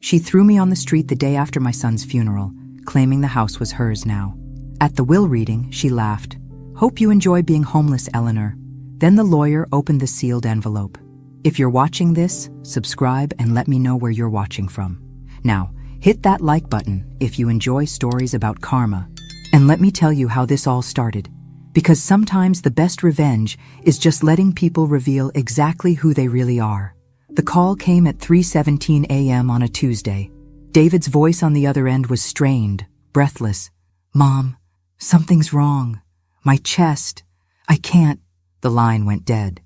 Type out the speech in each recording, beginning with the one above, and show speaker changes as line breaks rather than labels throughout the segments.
She threw me on the street the day after my son's funeral, claiming the house was hers now. At the will reading, she laughed. "Hope you enjoy being homeless, Eleanor." Then the lawyer opened the sealed envelope. "If you're watching this, subscribe and let me know where you're watching from. Now, hit that like button if you enjoy stories about karma. And let me tell you how this all started. Because sometimes the best revenge is just letting people reveal exactly who they really are." The call came at 3:17 a.m. on a Tuesday. David's voice on the other end was strained, breathless. "Mom, something's wrong. My chest. I can't." The line went dead.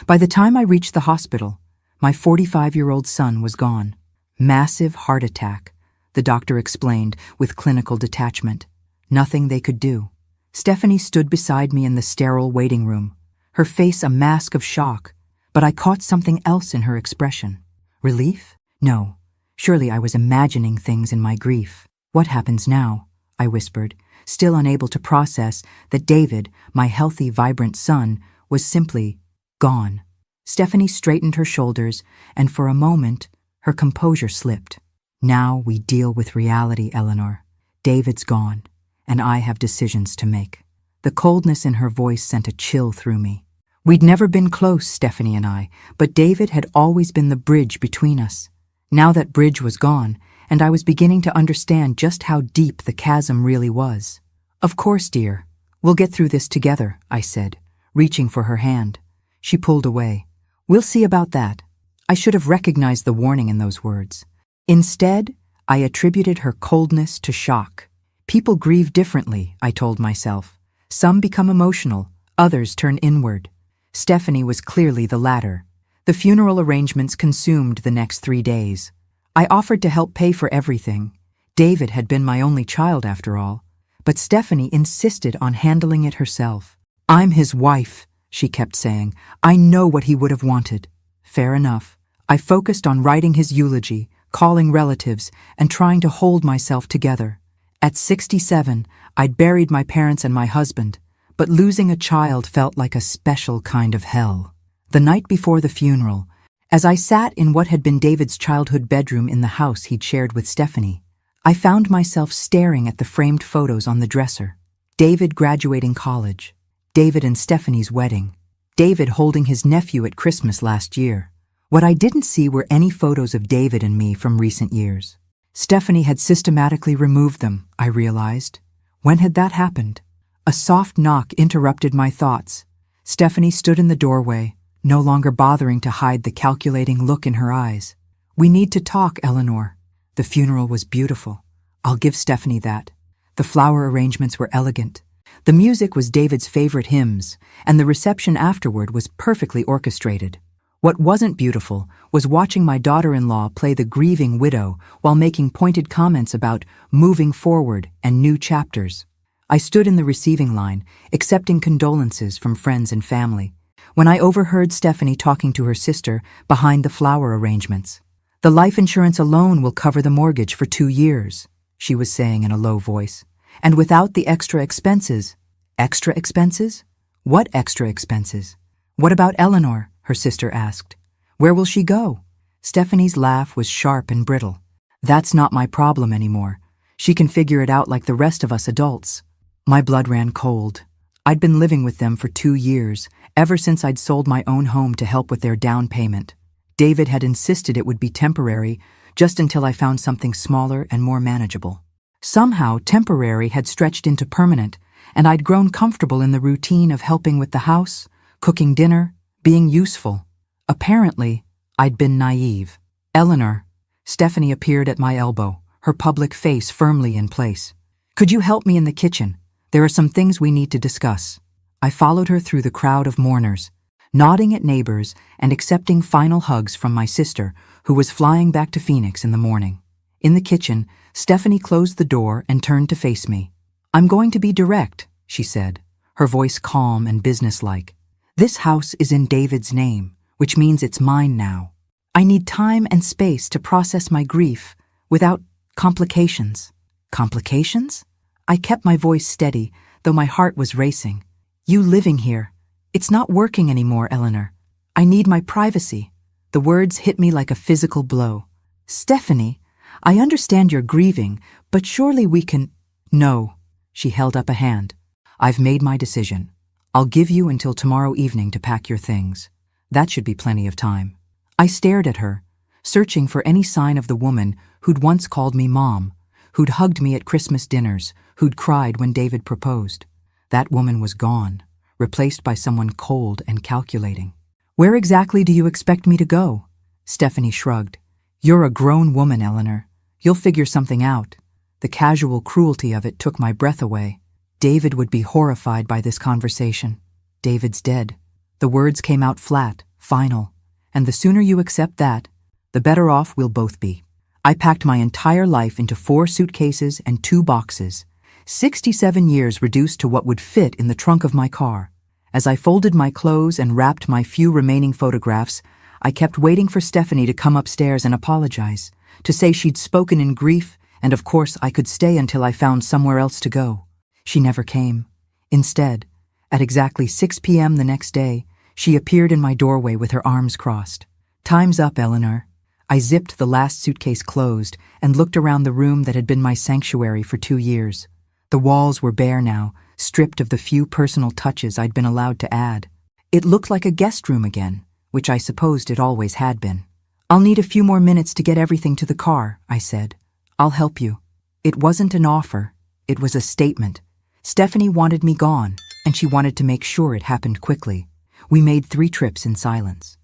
By the time I reached the hospital, my 45-year-old son was gone. "Massive heart attack," the doctor explained with clinical detachment. Nothing they could do. Stephanie stood beside me in the sterile waiting room, her face a mask of shock, but I caught something else in her expression. Relief? No. Surely I was imagining things in my grief. "What happens now?" I whispered, still unable to process that David, my healthy, vibrant son, was simply gone. Stephanie straightened her shoulders, and for a moment, her composure slipped. "Now we deal with reality, Eleanor. David's gone, and I have decisions to make." The coldness in her voice sent a chill through me. We'd never been close, Stephanie and I, but David had always been the bridge between us. Now that bridge was gone, and I was beginning to understand just how deep the chasm really was. "Of course, dear. We'll get through this together," I said, reaching for her hand. She pulled away. "We'll see about that." I should have recognized the warning in those words. Instead, I attributed her coldness to shock. People grieve differently, I told myself. Some become emotional, others turn inward. Stephanie was clearly the latter. The funeral arrangements consumed the next 3 days. I offered to help pay for everything. David had been my only child after all. But Stephanie insisted on handling it herself. "I'm his wife," she kept saying. "I know what he would have wanted." Fair enough. I focused on writing his eulogy, calling relatives, and trying to hold myself together. At 67, I'd buried my parents and my husband, but losing a child felt like a special kind of hell. The night before the funeral, as I sat in what had been David's childhood bedroom in the house he'd shared with Stephanie, I found myself staring at the framed photos on the dresser. David graduating college, David and Stephanie's wedding, David holding his nephew at Christmas last year. What I didn't see were any photos of David and me from recent years. Stephanie had systematically removed them, I realized. When had that happened? A soft knock interrupted my thoughts. Stephanie stood in the doorway, no longer bothering to hide the calculating look in her eyes. "We need to talk, Eleanor." The funeral was beautiful. I'll give Stephanie that. The flower arrangements were elegant. The music was David's favorite hymns, and the reception afterward was perfectly orchestrated. What wasn't beautiful was watching my daughter-in-law play the grieving widow while making pointed comments about moving forward and new chapters. I stood in the receiving line, accepting condolences from friends and family, when I overheard Stephanie talking to her sister behind the flower arrangements. "The life insurance alone will cover the mortgage for 2 years, she was saying in a low voice. "And without the extra expenses." "Extra expenses? What extra expenses?" "What about Eleanor?" her sister asked. "Where will she go?" Stephanie's laugh was sharp and brittle. "That's not my problem anymore. She can figure it out like the rest of us adults." My blood ran cold. I'd been living with them for 2 years, ever since I'd sold my own home to help with their down payment. David had insisted it would be temporary, just until I found something smaller and more manageable. Somehow, temporary had stretched into permanent, and I'd grown comfortable in the routine of helping with the house, cooking dinner, being useful. Apparently, I'd been naive. "Eleanor." Stephanie appeared at my elbow, her public face firmly in place. "Could you help me in the kitchen? There are some things we need to discuss." I followed her through the crowd of mourners, nodding at neighbors and accepting final hugs from my sister, who was flying back to Phoenix in the morning. In the kitchen, Stephanie closed the door and turned to face me. "I'm going to be direct," she said, her voice calm and businesslike. "This house is in David's name, which means it's mine now. I need time and space to process my grief without complications." "Complications?" I kept my voice steady, though my heart was racing. "You living here. It's not working anymore, Eleanor. I need my privacy." The words hit me like a physical blow. "Stephanie, I understand you're grieving, but surely we can— No, she held up a hand. I've made my decision. I'll give you until tomorrow evening to pack your things. That should be plenty of time. I stared at her, searching for any sign of the woman who'd once called me Mom, who'd hugged me at Christmas dinners, who'd cried when David proposed. That woman was gone, replaced by someone cold and calculating. Where exactly do you expect me to go? Stephanie shrugged. You're a grown woman, Eleanor. You'll figure something out. The casual cruelty of it took my breath away. David would be horrified by this conversation. David's dead. The words came out flat, final, and the sooner you accept that, the better off we'll both be. I packed my entire life into 4 suitcases and 2 boxes, 67 years reduced to what would fit in the trunk of my car. As I folded my clothes and wrapped my few remaining photographs, I kept waiting for Stephanie to come upstairs and apologize, to say she'd spoken in grief, and of course I could stay until I found somewhere else to go. She never came. Instead, at exactly 6 p.m. the next day, she appeared in my doorway with her arms crossed. Time's up, Eleanor. I zipped the last suitcase closed and looked around the room that had been my sanctuary for 2 years. The walls were bare now, stripped of the few personal touches I'd been allowed to add. It looked like a guest room again, which I supposed it always had been. I'll need a few more minutes to get everything to the car, I said. I'll help you. It wasn't an offer. It was a statement. Stephanie wanted me gone, and she wanted to make sure it happened quickly. We made 3 trips in silence.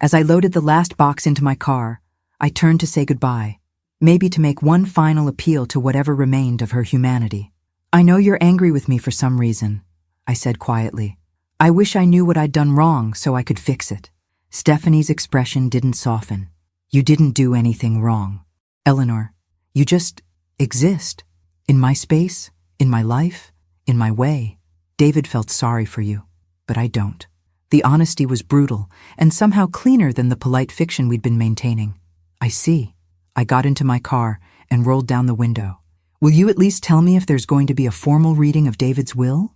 As I loaded the last box into my car, I turned to say goodbye, maybe to make one final appeal to whatever remained of her humanity. I know you're angry with me for some reason, I said quietly. I wish I knew what I'd done wrong so I could fix it. Stephanie's expression didn't soften. You didn't do anything wrong. Eleanor, you just exist. In my space, in my life, in my way. David felt sorry for you, but I don't. The honesty was brutal and somehow cleaner than the polite fiction we'd been maintaining. I see. I got into my car and rolled down the window. Will you at least tell me if there's going to be a formal reading of David's will?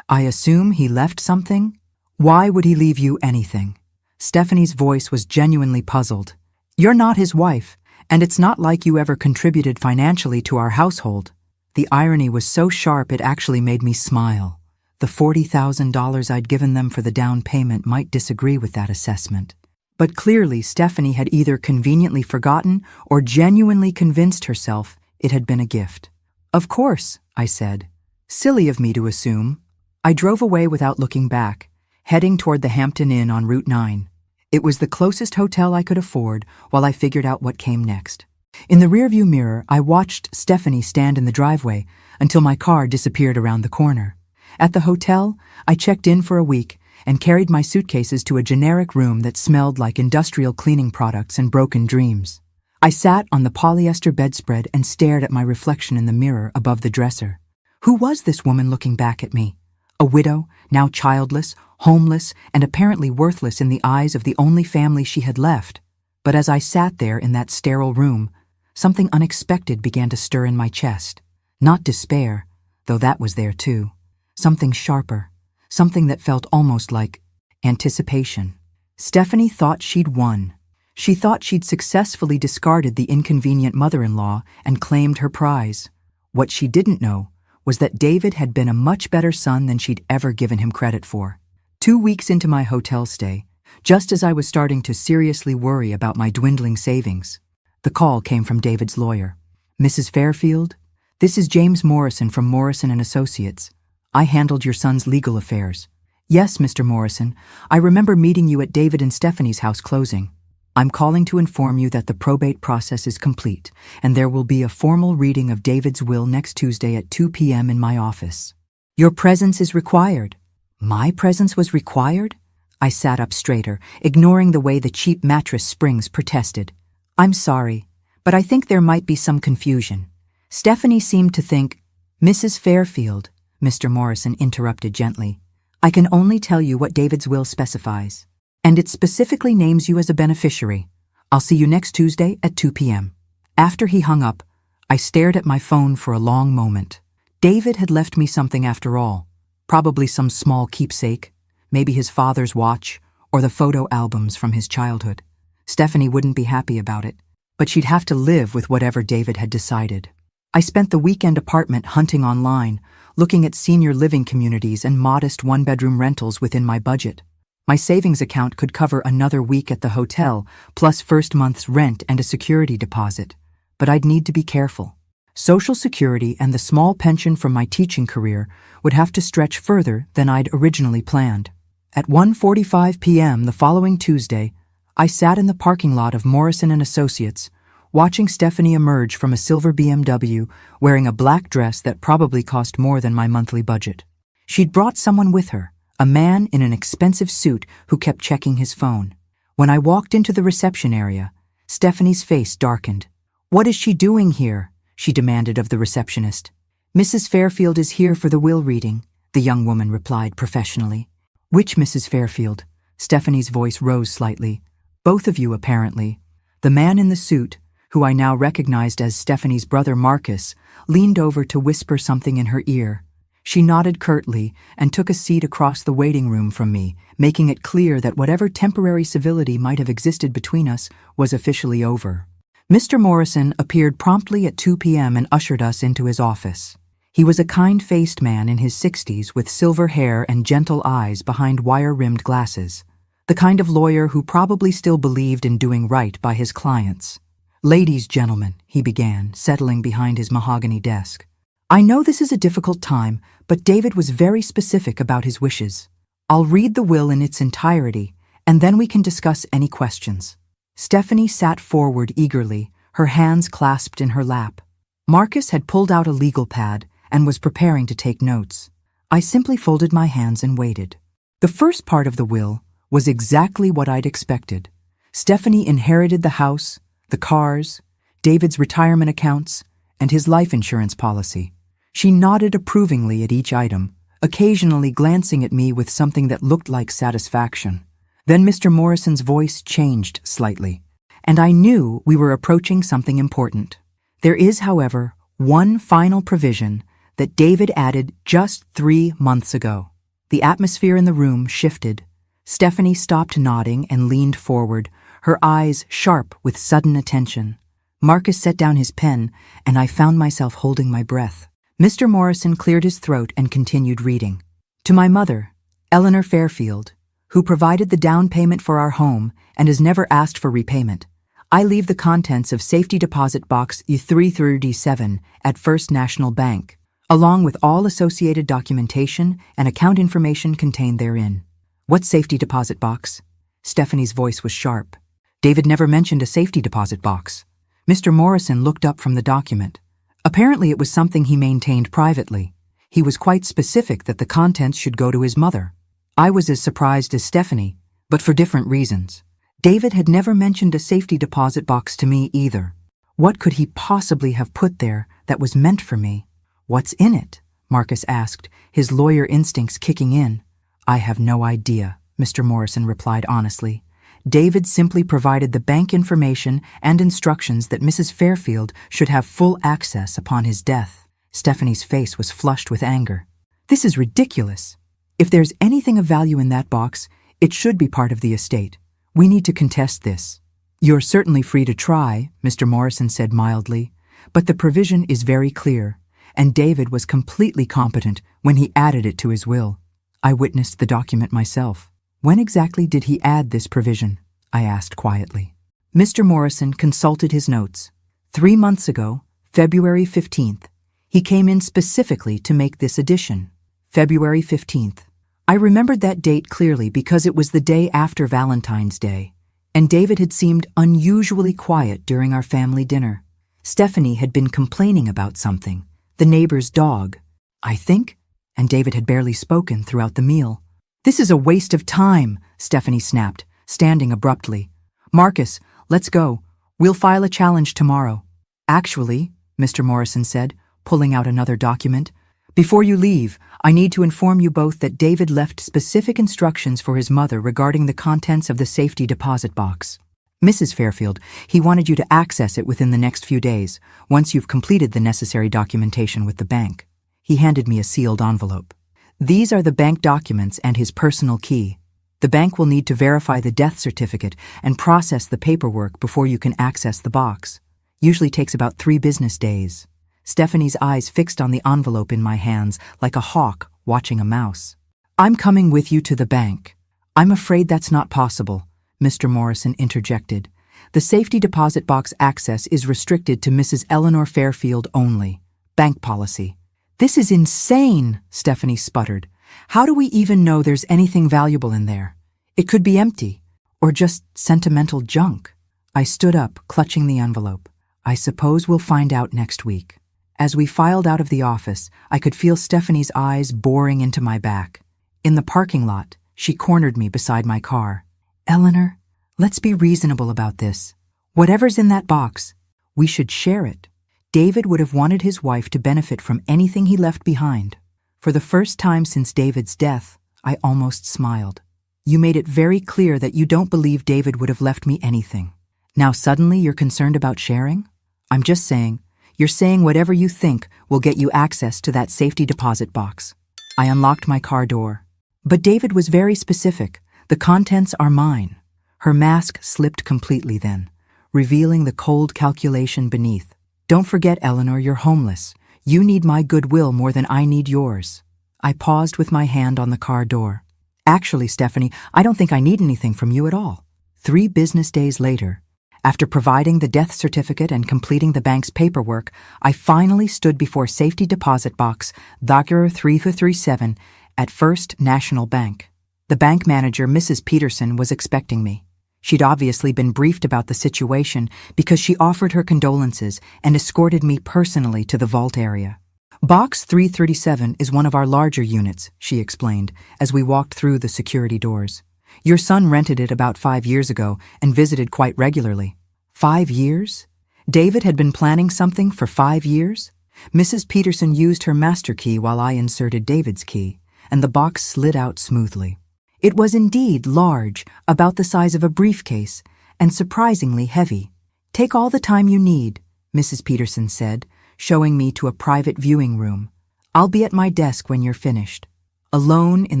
I assume he left something? Why would he leave you anything? Stephanie's voice was genuinely puzzled. You're not his wife, and it's not like you ever contributed financially to our household. The irony was so sharp it actually made me smile. The $40,000 I'd given them for the down payment might disagree with that assessment. But clearly Stephanie had either conveniently forgotten or genuinely convinced herself it had been a gift. Of course, I said. Silly of me to assume. I drove away without looking back, heading toward the Hampton Inn on Route 9. It was the closest hotel I could afford while I figured out what came next. In the rearview mirror, I watched Stephanie stand in the driveway until my car disappeared around the corner. At the hotel, I checked in for a week and carried my suitcases to a generic room that smelled like industrial cleaning products and broken dreams. I sat on the polyester bedspread and stared at my reflection in the mirror above the dresser. Who was this woman looking back at me? A widow, now childless, homeless, and apparently worthless in the eyes of the only family she had left. But as I sat there in that sterile room, something unexpected began to stir in my chest. Not despair, though that was there too. Something sharper, something that felt almost like anticipation. Stephanie thought she'd won. She thought she'd successfully discarded the inconvenient mother-in-law and claimed her prize. What she didn't know was that David had been a much better son than she'd ever given him credit for. 2 weeks into my hotel stay, just as I was starting to seriously worry about my dwindling savings, the call came from David's lawyer. Mrs. Fairfield, this is James Morrison from Morrison & Associates. I handled your son's legal affairs. Yes, Mr. Morrison, I remember meeting you at David and Stephanie's house closing. I'm calling to inform you that the probate process is complete, and there will be a formal reading of David's will next Tuesday at 2 p.m. in my office. Your presence is required. My presence was required? I sat up straighter, ignoring the way the cheap mattress springs protested. I'm sorry, but I think there might be some confusion. Stephanie seemed to think, Mrs. Fairfield, Mr. Morrison interrupted gently. I can only tell you what David's will specifies, and it specifically names you as a beneficiary. I'll see you next Tuesday at 2 p.m. After he hung up, I stared at my phone for a long moment. David had left me something after all, probably some small keepsake, maybe his father's watch, or the photo albums from his childhood. Stephanie wouldn't be happy about it. but she'd have to live with whatever David had decided. I spent the weekend apartment hunting online, looking at senior living communities and modest one-bedroom rentals within my budget. My savings account could cover another week at the hotel, plus first month's rent and a security deposit. But I'd need to be careful. Social Security and the small pension from my teaching career would have to stretch further than I'd originally planned. At 1:45 p.m. the following Tuesday, I sat in the parking lot of Morrison & Associates, watching Stephanie emerge from a silver BMW wearing a black dress that probably cost more than my monthly budget. She'd brought someone with her, a man in an expensive suit who kept checking his phone. When I walked into the reception area, Stephanie's face darkened. "What is she doing here?" she demanded of the receptionist. "Mrs. Fairfield is here for the will reading," the young woman replied professionally. "Which Mrs. Fairfield?" Stephanie's voice rose slightly. "Both of you, apparently." The man in the suit, who I now recognized as Stephanie's brother Marcus, leaned over to whisper something in her ear. She nodded curtly and took a seat across the waiting room from me, making it clear that whatever temporary civility might have existed between us was officially over. Mr. Morrison appeared promptly at 2 p.m. and ushered us into his office. He was a kind-faced man in his 60s with silver hair and gentle eyes behind wire-rimmed glasses, the kind of lawyer who probably still believed in doing right by his clients. "Ladies, gentlemen," he began, settling behind his mahogany desk. "I know this is a difficult time, but David was very specific about his wishes. I'll read the will in its entirety, and then we can discuss any questions." Stephanie sat forward eagerly, her hands clasped in her lap. Marcus had pulled out a legal pad and was preparing to take notes. I simply folded my hands and waited. The first part of the will was exactly what I'd expected. Stephanie inherited the house, the cars, David's retirement accounts, and his life insurance policy. She nodded approvingly at each item, occasionally glancing at me with something that looked like satisfaction. Then Mr. Morrison's voice changed slightly, and I knew we were approaching something important. There is, however, one final provision that David added just 3 months ago. The atmosphere in the room shifted. Stephanie stopped nodding and leaned forward, her eyes sharp with sudden attention. Marcus set down his pen, and I found myself holding my breath. Mr. Morrison cleared his throat and continued reading. "To my mother, Eleanor Fairfield, who provided the down payment for our home and has never asked for repayment, I leave the contents of Safety Deposit Box U337 at First National Bank, along with all associated documentation and account information contained therein." "What safety deposit box?" Stephanie's voice was sharp. David never mentioned a safety deposit box. Mr. Morrison looked up from the document. Apparently it was something he maintained privately. He was quite specific that the contents should go to his mother. I was as surprised as Stephanie, but for different reasons. David had never mentioned a safety deposit box to me either. What could he possibly have put there that was meant for me? "What's in it?" Marcus asked, his lawyer instincts kicking in. "I have no idea," Mr. Morrison replied honestly. David simply provided the bank information and instructions that Mrs. Fairfield should have full access upon his death. Stephanie's face was flushed with anger. "This is ridiculous. If there's anything of value in that box, it should be part of the estate. We need to contest this." "You're certainly free to try," Mr. Morrison said mildly, "but the provision is very clear, and David was completely competent when he added it to his will. I witnessed the document myself." "When exactly did he add this provision?" I asked quietly. Mr. Morrison consulted his notes. 3 months ago, February 15th, he came in specifically to make this addition. February 15th. I remembered that date clearly because it was the day after Valentine's Day, and David had seemed unusually quiet during our family dinner. Stephanie had been complaining about something, the neighbor's dog, I think, and David had barely spoken throughout the meal. "This is a waste of time," Stephanie snapped, standing abruptly. "Marcus, let's go. We'll file a challenge tomorrow." "Actually," Mr. Morrison said, pulling out another document, "before you leave, I need to inform you both that David left specific instructions for his mother regarding the contents of the safety deposit box. Mrs. Fairfield, he wanted you to access it within the next few days, once you've completed the necessary documentation with the bank." He handed me a sealed envelope. "These are the bank documents and his personal key. The bank will need to verify the death certificate and process the paperwork before you can access the box. Usually takes about 3 business days. Stephanie's eyes fixed on the envelope in my hands like a hawk watching a mouse. I'm coming with you to the bank. I'm afraid that's not possible, Mr. Morrison interjected. The safety deposit box access is restricted to Mrs. Eleanor Fairfield only. Bank policy. This is insane, Stephanie sputtered. How do we even know there's anything valuable in there? It could be empty, or just sentimental junk. I stood up, clutching the envelope. I suppose we'll find out next week. As we filed out of the office, I could feel Stephanie's eyes boring into my back. In the parking lot, she cornered me beside my car. Eleanor, let's be reasonable about this. Whatever's in that box, we should share it. David would have wanted his wife to benefit from anything he left behind. For the first time since David's death, I almost smiled. You made it very clear that you don't believe David would have left me anything. Now suddenly you're concerned about sharing? I'm just saying, you're saying whatever you think will get you access to that safety deposit box. I unlocked my car door. But David was very specific. The contents are mine. Her mask slipped completely then, revealing the cold calculation beneath. Don't forget, Eleanor, you're homeless. You need my goodwill more than I need yours. I paused with my hand on the car door. Actually, Stephanie, I don't think I need anything from you at all. 3 business days later, after providing the death certificate and completing the bank's paperwork, I finally stood before safety deposit box Docker 337 at First National Bank. The bank manager, Mrs. Peterson, was expecting me. She'd obviously been briefed about the situation because she offered her condolences and escorted me personally to the vault area. Box 337 is one of our larger units, she explained, as we walked through the security doors. Your son rented it about 5 years ago and visited quite regularly. 5 years? David had been planning something for 5 years? Mrs. Peterson used her master key while I inserted David's key, and the box slid out smoothly. It was indeed large, about the size of a briefcase, and surprisingly heavy. Take all the time you need, Mrs. Peterson said, showing me to a private viewing room. I'll be at my desk when you're finished. Alone in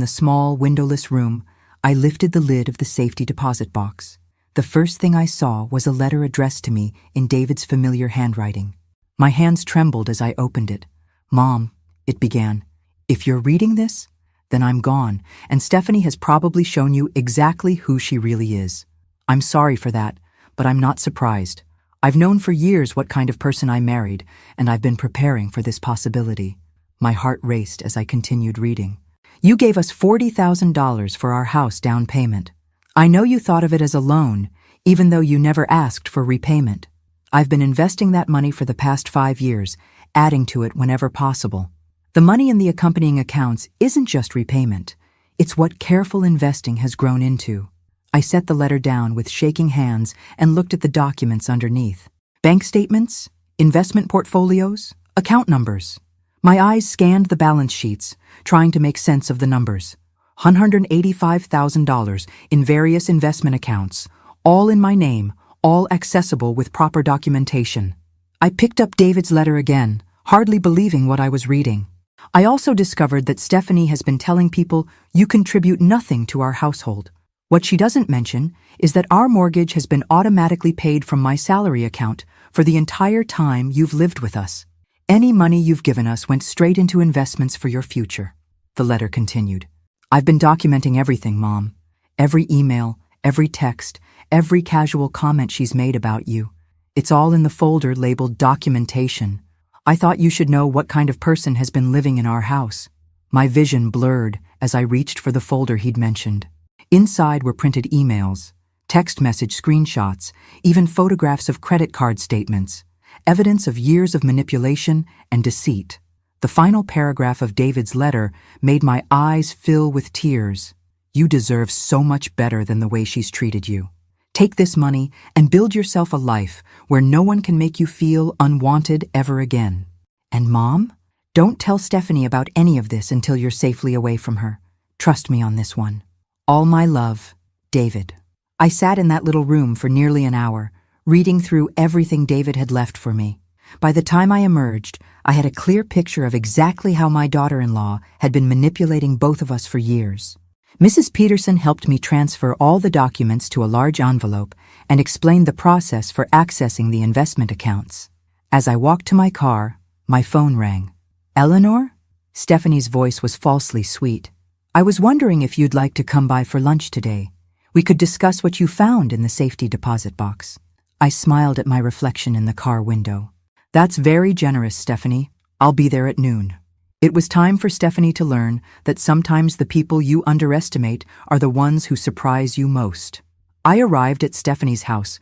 the small, windowless room, I lifted the lid of the safety deposit box. The first thing I saw was a letter addressed to me in David's familiar handwriting. My hands trembled as I opened it. Mom, it began, if you're reading this, then I'm gone, and Stephanie has probably shown you exactly who she really is. I'm sorry for that, but I'm not surprised. I've known for years what kind of person I married, and I've been preparing for this possibility. My heart raced as I continued reading. You gave us $40,000 for our house down payment. I know you thought of it as a loan, even though you never asked for repayment. I've been investing that money for the past 5 years, adding to it whenever possible. The money in the accompanying accounts isn't just repayment. It's what careful investing has grown into. I set the letter down with shaking hands and looked at the documents underneath. Bank statements, investment portfolios, account numbers. My eyes scanned the balance sheets, trying to make sense of the numbers. $185,000 in various investment accounts, all in my name, all accessible with proper documentation. I picked up David's letter again, hardly believing what I was reading. I also discovered that Stephanie has been telling people you contribute nothing to our household. What she doesn't mention is that our mortgage has been automatically paid from my salary account for the entire time you've lived with us. Any money you've given us went straight into investments for your future. The letter continued. I've been documenting everything, Mom. Every email, every text, every casual comment she's made about you. It's all in the folder labeled documentation. I thought you should know what kind of person has been living in our house. My vision blurred as I reached for the folder he'd mentioned. Inside were printed emails, text message screenshots, even photographs of credit card statements, evidence of years of manipulation and deceit. The final paragraph of David's letter made my eyes fill with tears. You deserve so much better than the way she's treated you. Take this money and build yourself a life where no one can make you feel unwanted ever again. And Mom, don't tell Stephanie about any of this until you're safely away from her. Trust me on this one. All my love, David. I sat in that little room for nearly an hour, reading through everything David had left for me. By the time I emerged, I had a clear picture of exactly how my daughter-in-law had been manipulating both of us for years. Mrs. Peterson helped me transfer all the documents to a large envelope and explained the process for accessing the investment accounts. As I walked to my car, my phone rang. "Eleanor?" Stephanie's voice was falsely sweet. "I was wondering if you'd like to come by for lunch today. We could discuss what you found in the safety deposit box." I smiled at my reflection in the car window. "That's very generous, Stephanie. I'll be there at noon." It was time for Stephanie to learn that sometimes the people you underestimate are the ones who surprise you most. I arrived at Stephanie's house,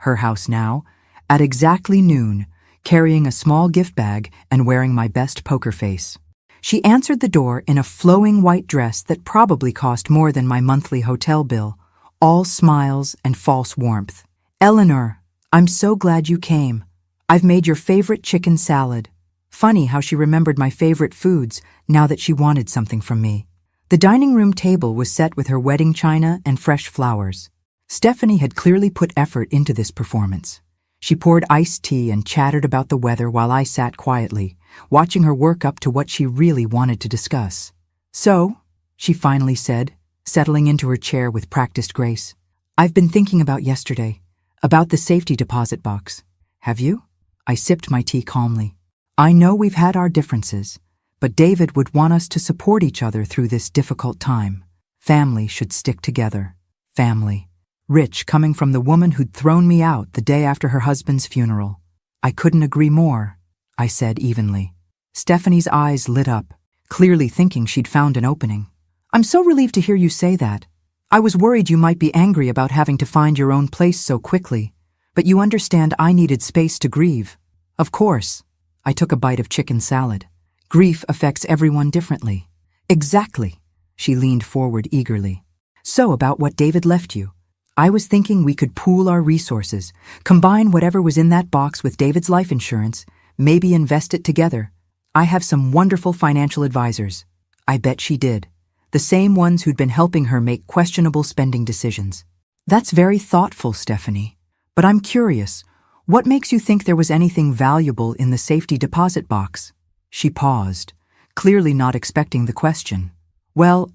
her house now, at exactly noon, carrying a small gift bag and wearing my best poker face. She answered the door in a flowing white dress that probably cost more than my monthly hotel bill, all smiles and false warmth. "Eleanor, I'm so glad you came. I've made your favorite chicken salad." Funny how she remembered my favorite foods now that she wanted something from me. The dining room table was set with her wedding china and fresh flowers. Stephanie had clearly put effort into this performance. She poured iced tea and chattered about the weather while I sat quietly, watching her work up to what she really wanted to discuss. "So," she finally said, settling into her chair with practiced grace, "I've been thinking about yesterday, about the safety deposit box." "Have you?" I sipped my tea calmly. "I know we've had our differences, but David would want us to support each other through this difficult time. Family should stick together. Family. Rich coming from the woman who'd thrown me out the day after her husband's funeral. I couldn't agree more," I said evenly. Stephanie's eyes lit up, clearly thinking she'd found an opening. "I'm so relieved to hear you say that. I was worried you might be angry about having to find your own place so quickly, but you understand I needed space to grieve." "Of course." I took a bite of chicken salad. "Grief affects everyone differently." "Exactly." She leaned forward eagerly. "So about what David left you. I was thinking we could pool our resources, combine whatever was in that box with David's life insurance, maybe invest it together. I have some wonderful financial advisors." I bet she did. The same ones who'd been helping her make questionable spending decisions. "That's very thoughtful, Stephanie. But I'm curious, what makes you think there was anything valuable in the safety deposit box?" She paused, clearly not expecting the question. "Well,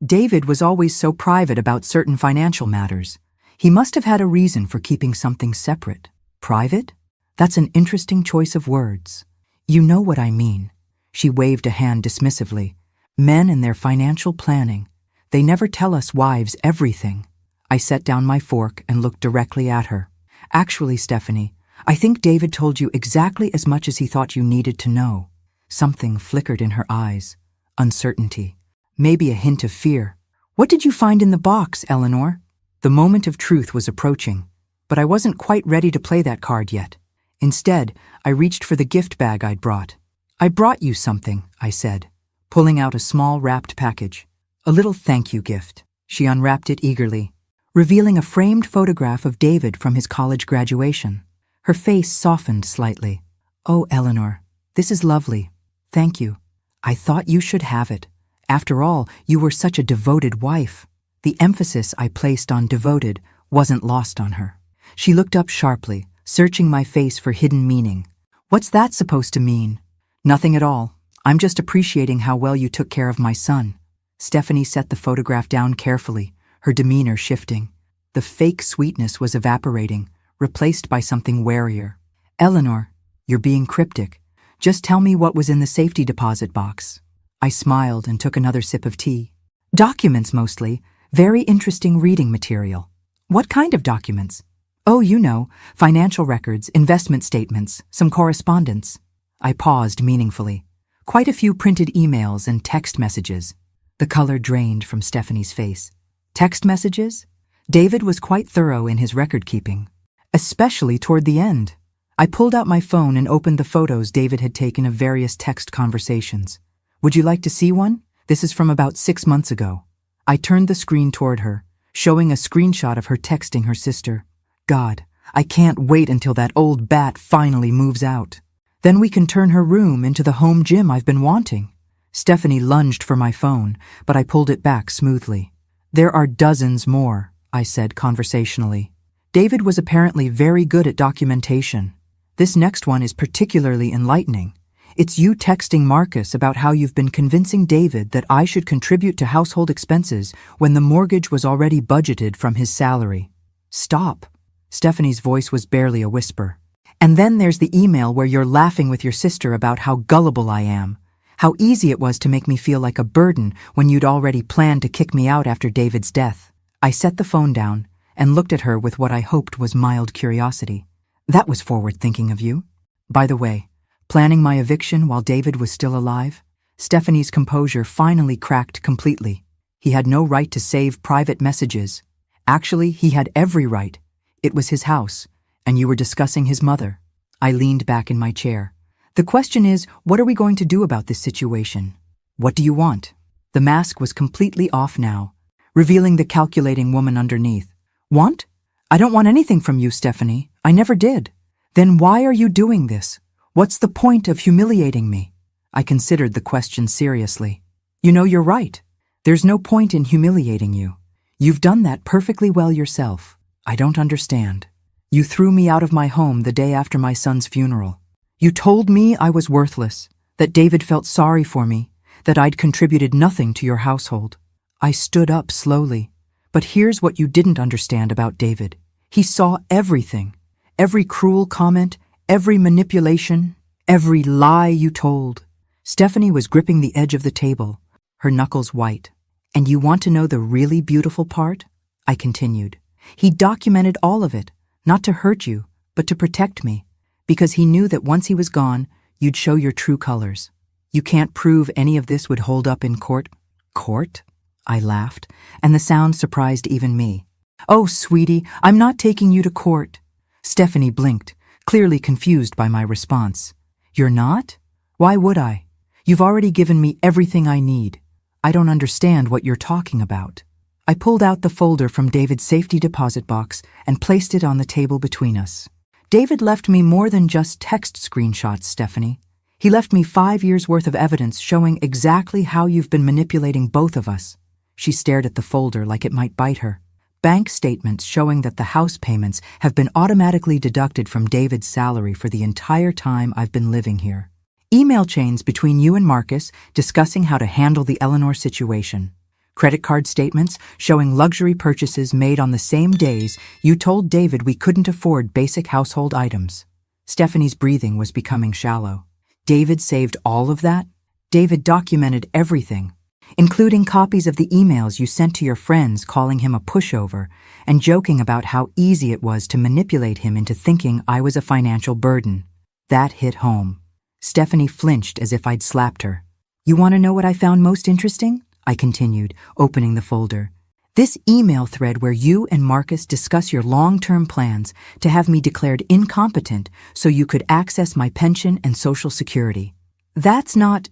David was always so private about certain financial matters. He must have had a reason for keeping something separate." "Private? That's an interesting choice of words." "You know what I mean." She waved a hand dismissively. "Men and their financial planning. They never tell us wives everything." I set down my fork and looked directly at her. "Actually, Stephanie, I think David told you exactly as much as he thought you needed to know." Something flickered in her eyes. Uncertainty. Maybe a hint of fear. "What did you find in the box, Eleanor?" The moment of truth was approaching, but I wasn't quite ready to play that card yet. Instead, I reached for the gift bag I'd brought. "I brought you something," I said, pulling out a small wrapped package. "A little thank you gift." She unwrapped it eagerly, revealing a framed photograph of David from his college graduation. Her face softened slightly. "Oh, Eleanor, this is lovely. Thank you. I thought you should have it. After all, you were such a devoted wife." The emphasis I placed on devoted wasn't lost on her. She looked up sharply, searching my face for hidden meaning. "What's that supposed to mean?" "Nothing at all. I'm just appreciating how well you took care of my son." Stephanie set the photograph down carefully, her demeanor shifting. The fake sweetness was evaporating, replaced by something warier. "Eleanor, you're being cryptic. Just tell me what was in the safety deposit box." I smiled and took another sip of tea. "Documents mostly. Very interesting reading material." "What kind of documents?" "Oh, you know, financial records, investment statements, some correspondence." I paused meaningfully. Quite a few printed emails and text messages. The color drained from Stephanie's face. Text messages? David was quite thorough in his record-keeping, especially toward the end. I pulled out my phone and opened the photos David had taken of various text conversations. "Would you like to see one? This is from about 6 months ago." I turned the screen toward her, showing a screenshot of her texting her sister. "God, I can't wait until that old bat finally moves out. Then we can turn her room into the home gym I've been wanting." Stephanie lunged for my phone, but I pulled it back smoothly. "There are dozens more," I said conversationally. David was apparently very good at documentation. "This next one is particularly enlightening. It's you texting Marcus about how you've been convincing David that I should contribute to household expenses when the mortgage was already budgeted from his salary. Stop. Stephanie's voice was barely a whisper. And then there's the email where you're laughing with your sister about how gullible I am, how easy it was to make me feel like a burden when you'd already planned to kick me out after David's death. I set the phone down and looked at her with what I hoped was mild curiosity. That was forward-thinking of you. By the way, planning my eviction while David was still alive? Stephanie's composure finally cracked completely. He had no right to save private messages. Actually, he had every right. It was his house, and you were discussing his mother. I leaned back in my chair. The question is, what are we going to do about this situation? What do you want? The mask was completely off now, revealing the calculating woman underneath. Want? I don't want anything from you, Stephanie. I never did. Then why are you doing this? What's the point of humiliating me? I considered the question seriously. You know, you're right. There's no point in humiliating you. You've done that perfectly well yourself. I don't understand. You threw me out of my home the day after my son's funeral. You told me I was worthless, that David felt sorry for me, that I'd contributed nothing to your household. I stood up slowly. But here's what you didn't understand about David. He saw everything. Every cruel comment, every manipulation, every lie you told. Stephanie was gripping the edge of the table, her knuckles white. And you want to know the really beautiful part? I continued. He documented all of it, not to hurt you, but to protect me, because he knew that once he was gone, you'd show your true colors. You can't prove any of this would hold up in court. Court? I laughed, and the sound surprised even me. Oh, sweetie, I'm not taking you to court. Stephanie blinked, clearly confused by my response. You're not? Why would I? You've already given me everything I need. I don't understand what you're talking about. I pulled out the folder from David's safety deposit box and placed it on the table between us. David left me more than just text screenshots, Stephanie. He left me 5 years' worth of evidence showing exactly how you've been manipulating both of us. She stared at the folder like it might bite her. Bank statements showing that the house payments have been automatically deducted from David's salary for the entire time I've been living here. Email chains between you and Marcus discussing how to handle the Eleanor situation. Credit card statements showing luxury purchases made on the same days you told David we couldn't afford basic household items. Stephanie's breathing was becoming shallow. David saved all of that? David documented everything, including copies of the emails you sent to your friends calling him a pushover and joking about how easy it was to manipulate him into thinking I was a financial burden. That hit home. Stephanie flinched as if I'd slapped her. You want to know what I found most interesting? I continued, opening the folder. This email thread where you and Marcus discuss your long-term plans to have me declared incompetent so you could access my pension and Social Security. That's not...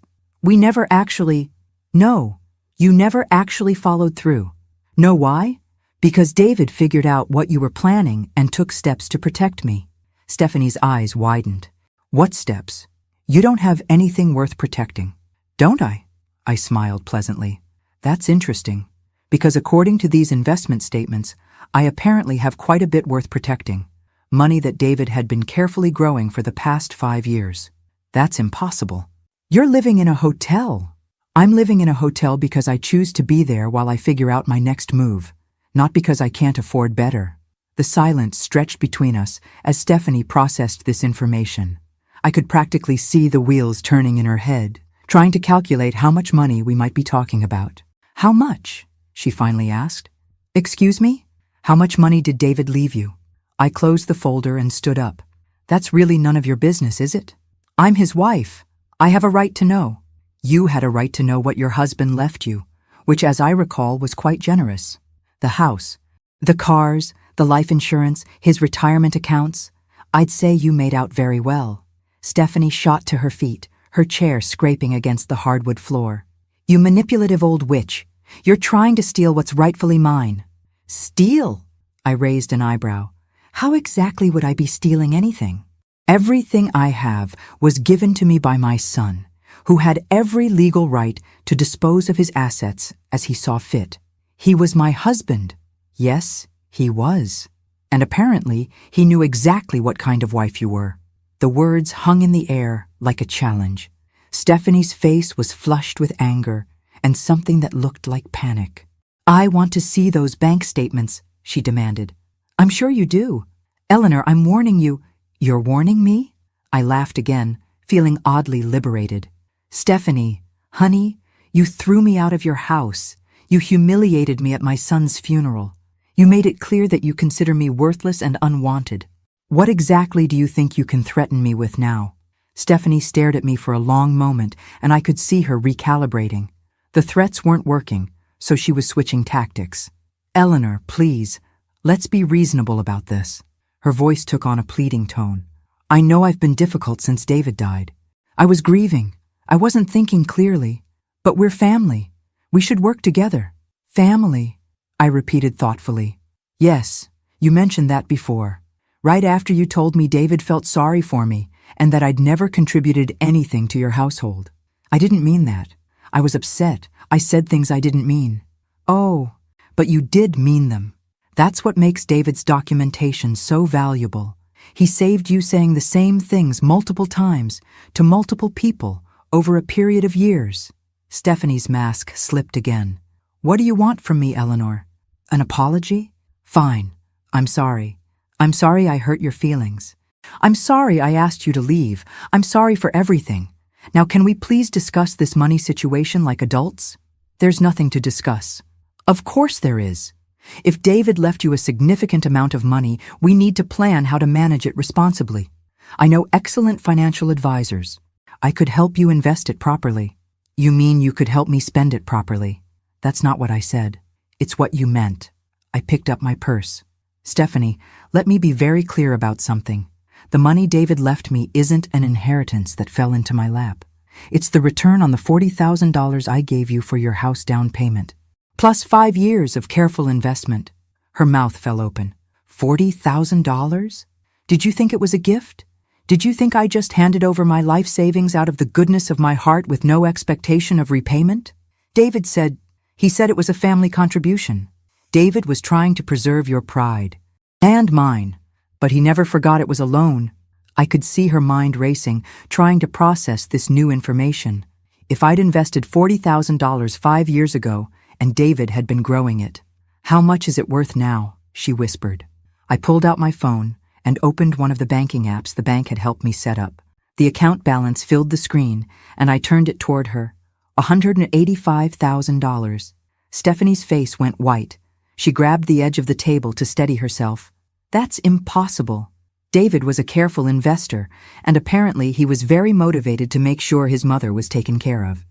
No, you never actually followed through. Know why? Because David figured out what you were planning and took steps to protect me. Stephanie's eyes widened. What steps? You don't have anything worth protecting. Don't I? I smiled pleasantly. That's interesting, because according to these investment statements, I apparently have quite a bit worth protecting. Money that David had been carefully growing for the past 5 years. That's impossible. You're living in a hotel. I'm living in a hotel because I choose to be there while I figure out my next move, not because I can't afford better. The silence stretched between us as Stephanie processed this information. I could practically see the wheels turning in her head, trying to calculate how much money we might be talking about. How much? She finally asked. Excuse me? How much money did David leave you? I closed the folder and stood up. That's really none of your business, is it? I'm his wife. I have a right to know. You had a right to know what your husband left you, which, as I recall, was quite generous. The house, the cars, the life insurance, his retirement accounts. I'd say you made out very well. Stephanie shot to her feet, her chair scraping against the hardwood floor. You manipulative old witch. You're trying to steal what's rightfully mine. Steal? I raised an eyebrow. How exactly would I be stealing anything? Everything I have was given to me by my son, who had every legal right to dispose of his assets as he saw fit. He was my husband. Yes, he was. And apparently, he knew exactly what kind of wife you were. The words hung in the air like a challenge. Stephanie's face was flushed with anger and something that looked like panic. "I want to see those bank statements," she demanded. "I'm sure you do. Eleanor, I'm warning you." "You're warning me?" I laughed again, feeling oddly liberated. "Stephanie, honey, you threw me out of your house. You humiliated me at my son's funeral. You made it clear that you consider me worthless and unwanted. What exactly do you think you can threaten me with now?" Stephanie stared at me for a long moment, and I could see her recalibrating. The threats weren't working, so she was switching tactics. "Eleanor, please, let's be reasonable about this." Her voice took on a pleading tone. "I know I've been difficult since David died. I was grieving. I wasn't thinking clearly. But we're family. We should work together." "Family," I repeated thoughtfully. "Yes, you mentioned that before. Right after you told me David felt sorry for me and that I'd never contributed anything to your household. I didn't mean that. I was upset. I said things I didn't mean." "Oh, but you did mean them. That's what makes David's documentation so valuable. He saved you saying the same things multiple times to multiple people over a period of years." Stephanie's mask slipped again. "What do you want from me, Eleanor? An apology? Fine. I'm sorry. I'm sorry I hurt your feelings. I'm sorry I asked you to leave. I'm sorry for everything. Now can we please discuss this money situation like adults?" "There's nothing to discuss." "Of course there is. If David left you a significant amount of money, we need to plan how to manage it responsibly. I know excellent financial advisors. I could help you invest it properly." "You mean you could help me spend it properly?" "That's not what I said. It's what you meant." I picked up my purse. "Stephanie, let me be very clear about something. The money David left me isn't an inheritance that fell into my lap. It's the return on the $40,000 I gave you for your house down payment, plus 5 years of careful investment." Her mouth fell open. $40,000? Did you think it was a gift? Did you think I just handed over my life savings out of the goodness of my heart with no expectation of repayment? David said it was a family contribution. David was trying to preserve your pride. And mine. But he never forgot it was a loan. I could see her mind racing, trying to process this new information. If I'd invested $40,000 5 years ago, and David had been growing it. "How much is it worth now?" she whispered. I pulled out my phone and opened one of the banking apps the bank had helped me set up. The account balance filled the screen, and I turned it toward her. $185,000. Stephanie's face went white. She grabbed the edge of the table to steady herself. "That's impossible." David was a careful investor, and apparently he was very motivated to make sure his mother was taken care of.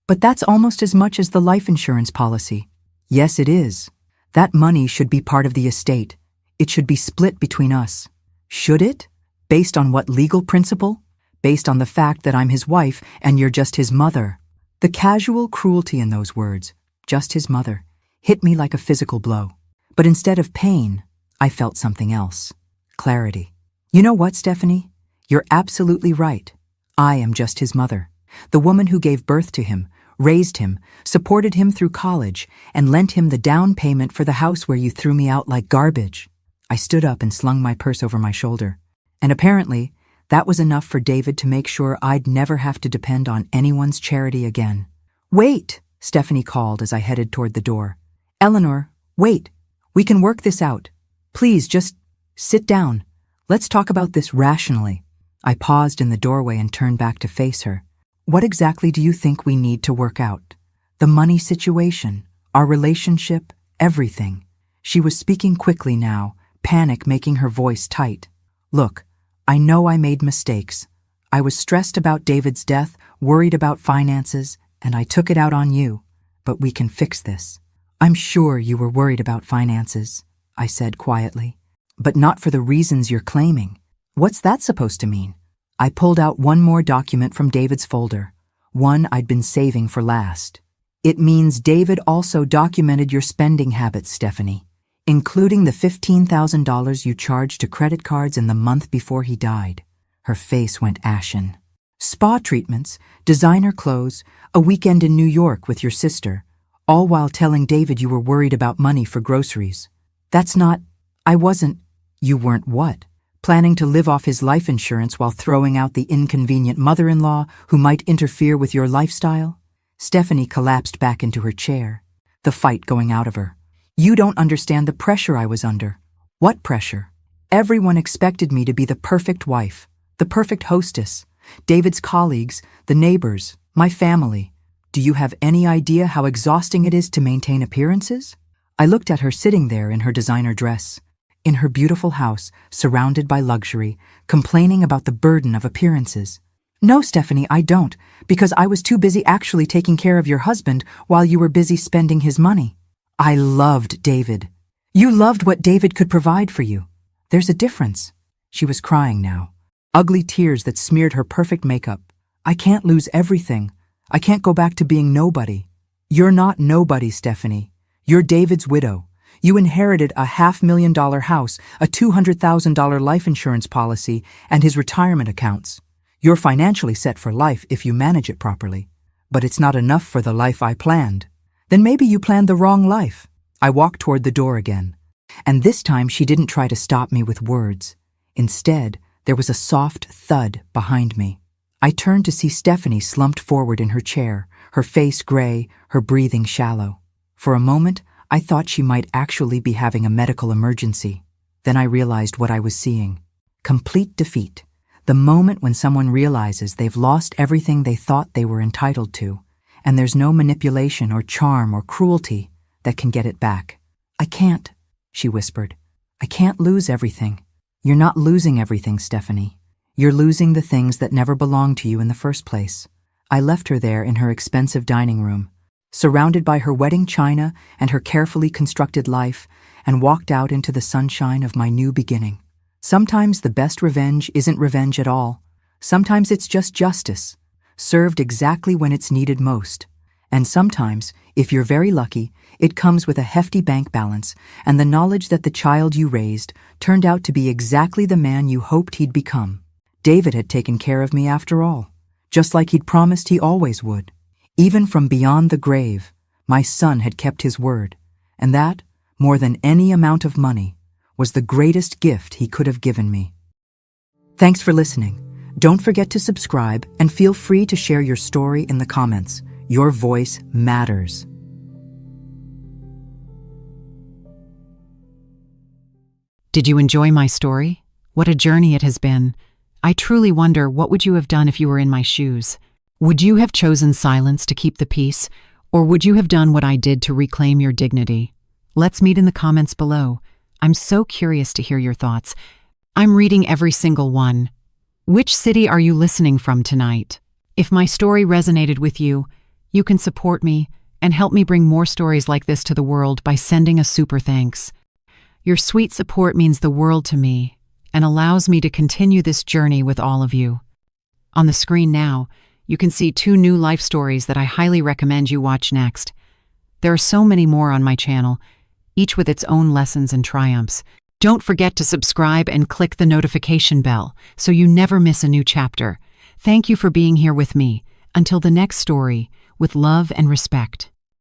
But that's almost as much as the life insurance policy." "Yes, it is. That money should be part of the estate. It should be split between us." "Should it? Based on what legal principle?" "Based on the fact that I'm his wife and you're just his mother." The casual cruelty in those words, "just his mother," hit me like a physical blow. But instead of pain, I felt something else. Clarity. "You know what, Stephanie? You're absolutely right. I am just his mother. The woman who gave birth to him, raised him, supported him through college, and lent him the down payment for the house where you threw me out like garbage." I stood up and slung my purse over my shoulder. And apparently, that was enough for David to make sure I'd never have to depend on anyone's charity again. "Wait," Stephanie called as I headed toward the door. "Eleanor, wait. We can work this out. Please, just sit down. Let's talk about this rationally." I paused in the doorway and turned back to face her. "What exactly do you think we need to work out? The money situation, our relationship, everything." She was speaking quickly now, panic making her voice tight. "Look, I know I made mistakes. I was stressed about David's death, worried about finances, and I took it out on you. But we can fix this." "I'm sure you were worried about finances," I said quietly. "But not for the reasons you're claiming." "What's that supposed to mean?" I pulled out one more document from David's folder, one I'd been saving for last. "It means David also documented your spending habits, Stephanie, including the $15,000 you charged to credit cards in the month before he died." Her face went ashen. "Spa treatments, designer clothes, a weekend in New York with your sister, all while telling David you were worried about money for groceries. That's not—" "I wasn't—" "You weren't what?" planning to live off his life insurance while throwing out the inconvenient mother-in-law who might interfere with your lifestyle? Stephanie collapsed back into her chair, the fight going out of her. You don't understand the pressure I was under. What pressure? Everyone expected me to be the perfect wife, the perfect hostess, David's colleagues, the neighbors, my family. Do you have any idea how exhausting it is to maintain appearances? I looked at her sitting there in her designer dress, in her beautiful house, surrounded by luxury, complaining about the burden of appearances. No, Stephanie, I don't, because I was too busy actually taking care of your husband while you were busy spending his money. I loved David. You loved what David could provide for you. There's a difference. She was crying now, ugly tears that smeared her perfect makeup. I can't lose everything. I can't go back to being nobody. You're not nobody, Stephanie. You're David's widow. You inherited a $500,000 house, a $200,000 life insurance policy, and his retirement accounts. You're financially set for life if you manage it properly. But it's not enough for the life I planned. Then maybe you planned the wrong life. I walked toward the door again. And this time she didn't try to stop me with words. Instead, there was a soft thud behind me. I turned to see Stephanie slumped forward in her chair, her face gray, her breathing shallow. For a moment, I thought she might actually be having a medical emergency. Then I realized what I was seeing. Complete defeat. The moment when someone realizes they've lost everything they thought they were entitled to, and there's no manipulation or charm or cruelty that can get it back. I can't, she whispered. I can't lose everything. You're not losing everything, Stephanie. You're losing the things that never belonged to you in the first place. I left her there in her expensive dining room, surrounded by her wedding china and her carefully constructed life, and walked out into the sunshine of my new beginning. Sometimes the best revenge isn't revenge at all. Sometimes it's just justice, served exactly when it's needed most. And sometimes, if you're very lucky, it comes with a hefty bank balance and the knowledge that the child you raised turned out to be exactly the man you hoped he'd become. David had taken care of me after all, just like he'd promised he always would. Even from beyond the grave, my son had kept his word, and that, more than any amount of money, was the greatest gift he could have given me. Thanks for listening. Don't forget to subscribe and feel free to share your story in the comments. Your voice matters.
Did you enjoy my story? What a journey it has been. I truly wonder, what would you have done if you were in my shoes? Would you have chosen silence to keep the peace, or would you have done what I did to reclaim your dignity? Let's meet in the comments below. I'm so curious to hear your thoughts. I'm reading every single one. Which city are you listening from tonight? If my story resonated with you, you can support me and help me bring more stories like this to the world by sending a super thanks. Your sweet support means the world to me and allows me to continue this journey with all of you. On the screen now, you can see 2 new life stories that I highly recommend you watch next. There are so many more on my channel, each with its own lessons and triumphs. Don't forget to subscribe and click the notification bell so you never miss a new chapter. Thank you for being here with me. Until the next story, with love and respect.